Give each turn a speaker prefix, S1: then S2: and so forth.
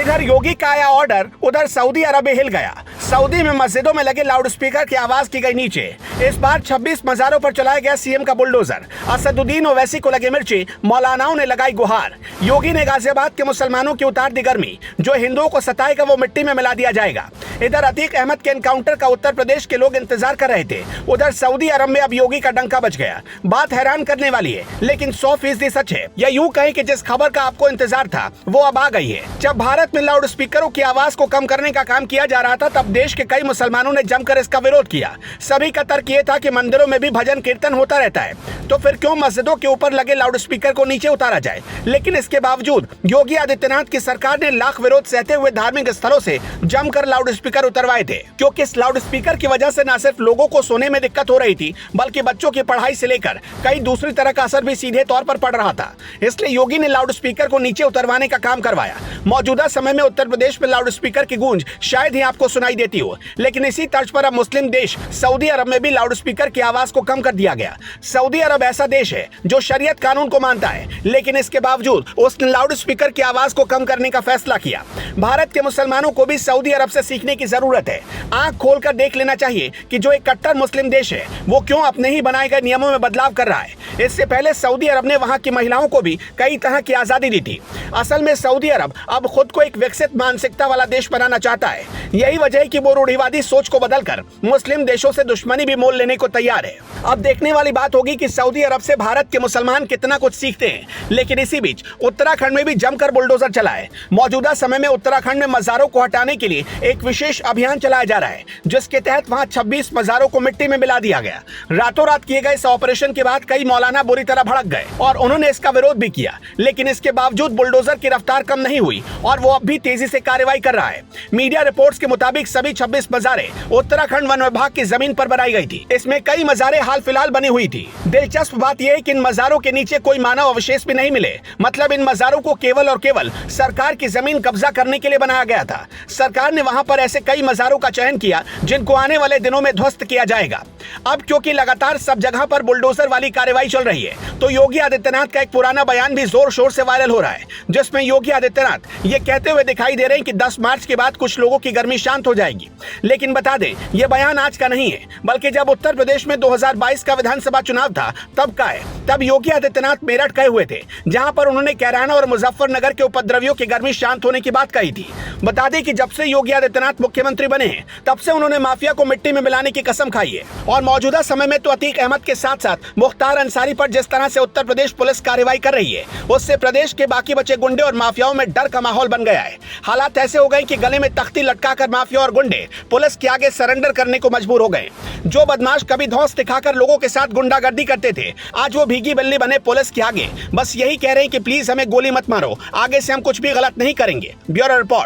S1: इधर योगी का आया ऑर्डर, उधर सऊदी अरब में हिल गया। सऊदी में मस्जिदों में लगे लाउडस्पीकर की आवाज की गई नीचे। इस बार 26 मज़ारों पर चलाया गया सीएम का बुलडोजर। असदुद्दीन ओवैसी को लगे मिर्ची, मौलानाओं ने लगाई गुहार। योगी ने गाजियाबाद के मुसलमानों की उतार दी गर्मी, जो हिंदुओं को सताएगा वो मिट्टी में मिला दिया जाएगा। इधर अतीक अहमद के एनकाउंटर का उत्तर प्रदेश के लोग इंतजार कर रहे थे, उधर सऊदी अरब में अब योगी का डंका बज गया। बात हैरान करने वाली है, लेकिन 100% सच है। या यूं कहें कि जिस खबर का आपको इंतजार था वो अब आ गई है। जब भारत में लाउड स्पीकरों की आवाज को कम करने का काम किया जा रहा था, तब देश के कई मुसलमानों ने जमकर इसका विरोध किया। सभी का तर्क ये था कि मंदिरों में भी भजन कीर्तन होता रहता है, तो फिर क्यों मस्जिदों के ऊपर लगे लाउड स्पीकर को नीचे उतारा जाए। लेकिन इसके बावजूद योगी आदित्यनाथ की सरकार ने लाख विरोध सहते हुए धार्मिक स्थलों से जमकर लाउड स्पीकर उतरवाए थे, क्योंकि इस लाउड स्पीकर की वजह से न सिर्फ लोगों को सोने में दिक्कत हो रही थी, बल्कि बच्चों की पढ़ाई से लेकर कई दूसरी तरह का असर भी सीधे तौर पर पड़ रहा था। इसलिए योगी ने लाउड स्पीकर को नीचे उतरवाने का काम करवाया। मौजूदा समय में उत्तर प्रदेश में लाउड स्पीकर की गूंज शायद ही आपको सुनाई देती हो, लेकिन इसी तर्ज पर अब मुस्लिम देश सऊदी अरब में भी लाउड स्पीकर की आवाज को कम कर दिया गया। सऊदी अरब ऐसा देश है जो शरीयत कानून को मानता है, लेकिन इसके बावजूद उसने लाउड स्पीकर की आवाज को कम करने का फैसला किया। भारत के मुसलमानों को भी सऊदी अरब से सीखने की जरूरत है। आंख खोलकर देख लेना चाहिए कि जो एक कट्टर मुस्लिम देश है, वो क्यों अपने ही बनाए गए नियमों में बदलाव कर रहा है। इससे पहले सऊदी अरब ने वहां की महिलाओं को भी कई तरह की आजादी दी थी। असल में सऊदी अरब अब खुद को एक विकसित मानसिकता वाला देश बनाना चाहता है। यही वजह है कि वो रूढ़िवादी सोच को बदलकर मुस्लिम देशों से दुश्मनी भी मोल लेने को तैयार है। अब देखने वाली बात होगी कि सऊदी अरब से भारत के मुसलमान कितना कुछ सीखते हैं। लेकिन इसी बीच उत्तराखंड में भी जमकर बुलडोजर चला है। मौजूदा समय में उत्तराखंड में मज़ारों को हटाने के लिए एक विशेष अभियान चलाया जा रहा है, जिसके तहत वहां 26 मज़ारों को मिट्टी में मिला दिया गया। रातों रात किए गए इस ऑपरेशन के बाद कई मौलाना बुरी तरह भड़क गए और उन्होंने इसका विरोध भी किया। लेकिन इसके बावजूद बुलडोजर की रफ्तार कम नहीं हुई और वो अब भी तेजी से कार्रवाई कर रहा है। मीडिया रिपोर्ट्स के मुताबिक सभी 26 मज़ारें उत्तराखंड वन विभाग की जमीन पर बनाई गई थी। इसमें कई मज़ारें हाल फिलहाल बनी हुई थी। दिलचस्प बात यह है कि इन मज़ारों के नीचे कोई मानव अवशेष भी नहीं मिले। मतलब इन मज़ारों को केवल और केवल सरकार की जमीन कब्जा करने के लिए बनाया गया था। सरकार ने वहां पर ऐसे कई मज़ारों का चयन किया जिनको आने वाले दिनों में ध्वस्त किया जाएगा। अब क्योंकि लगातार सब जगह पर बुलडोजर वाली कार्रवाई चल रही है, तो योगी आदित्यनाथ का एक पुराना बयान भी जोर शोर से वायरल हो रहा है, जिसमें योगी आदित्यनाथ ये कहते हुए दिखाई दे रहे हैं कि 10 मार्च के बाद कुछ लोगों की गर्मी शांत हो जाएगी। लेकिन बता दें, ये बयान आज का नहीं है, बल्कि जब उत्तर प्रदेश में 2022 का विधानसभा चुनाव था तब का है। तब योगी आदित्यनाथ मेरठ गए हुए थे, जहां पर उन्होंने कैराना और मुजफ्फरनगर के उपद्रवियों की गर्मी शांत होने की बात कही थी। बता दें कि जब से योगी आदित्यनाथ मुख्यमंत्री बने हैं, तब से उन्होंने माफिया को मिट्टी में मिलाने की कसम खाई है। और मौजूदा समय में तो अतीक अहमद के साथ साथ मुख्तार अंसारी पर जिस तरह से उत्तर प्रदेश पुलिस कार्रवाई कर रही है, उससे प्रदेश के बाकी बचे गुंडे और माफियाओं में डर का माहौल बन गया है। हालात ऐसे हो गए कि गले में तख्ती लटकाकर माफिया और गुंडे पुलिस के आगे सरेंडर करने को मजबूर हो गए। जो बदमाश कभी धौंस दिखाकर लोगों के साथ गुंडागर्दी करते थे, आज वो भीगी बिल्ली बने पुलिस के आगे बस यही कह रहे हैं कि प्लीज हमें गोली मत मारो, आगे से हम कुछ भी गलत नहीं करेंगे। Bureau report.